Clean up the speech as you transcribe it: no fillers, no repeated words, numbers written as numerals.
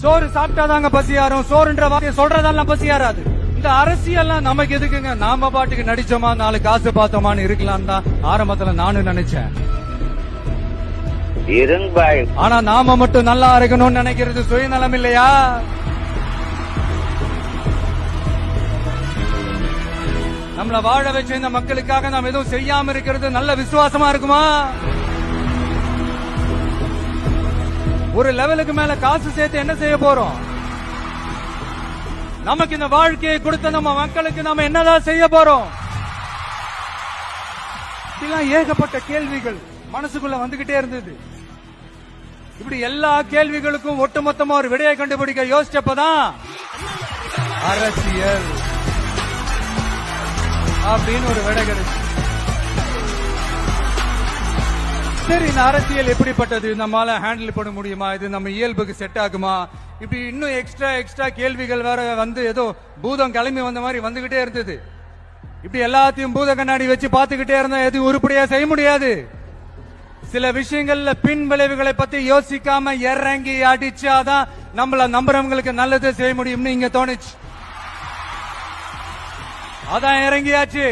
சோறு சாப்பிட்டாதாங்க பசியாரும், சோறுன்ற வார்த்தையை சொல்றதெல்லாம் பசியாராது. இந்த அரசியல்லாம் நமக்கு எதுக்குங்க? நாம பாட்டுக்கு நடிச்சோமா, 4 காசு பார்த்தோமான்னு இருக்கலாம் தான் ஆரம்பத்துல நானும் நினைச்சேன். ஆனா நாம மட்டும் நல்லா இருக்கணும்னு நினைக்கிறது சுயநலம் இல்லையா? நம்மள வாழ வச்ச இந்த மக்களுக்காக நாம் எதுவும் செய்யாம இருக்கிறது நல்ல விசுவாசமா இருக்குமா? ஒரு லெவலுக்கு மேல காசு சேர்த்து என்ன செய்ய போறோம்? நமக்கு இந்த வாழ்க்கையை கொடுத்த நம்ம மக்களுக்கு நாம என்னதான் செய்ய போறோம்? இதெல்லாம் ஏகப்பட்ட கேள்விகள் மனசுக்குள்ள வந்துகிட்டே இருந்தது. இப்படி எல்லா கேள்விகளுக்கும் ஒட்டுமொத்தமா ஒரு விடையை கண்டுபிடிக்க யோசிச்சப்பதான் அரசியல் அப்படின்னு ஒரு விடை கிடைச்சு. சரி, இந்த அரசியல் எப்படிப்பட்டது? நம்மளால ஹேண்டில் பண்ண முடியுமா? இது நம்ம இயல்புக்கு செட் ஆகுமா? இப்படி இன்னும் எக்ஸ்ட்ரா கேள்விகள் வேற வந்து ஏதோ பூதம் கிளம்பி வந்த மாதிரி வந்துகிட்டே இருந்தது. இப்படி எல்லாத்தையும் பூத கண்ணாடி வச்சு பார்த்துக்கிட்டே இருந்தா எதுவும் உருப்படியா செய்ய முடியாது. சில விஷயங்கள்ல பின் விளைவுகளை பத்தி யோசிக்காம இறங்கி அடிச்சாதான் நம்மள நம்புறவங்களுக்கு நல்லது செய்ய முடியும்னு இங்க தோணுச்சு. அதான் இறங்கியாச்சு.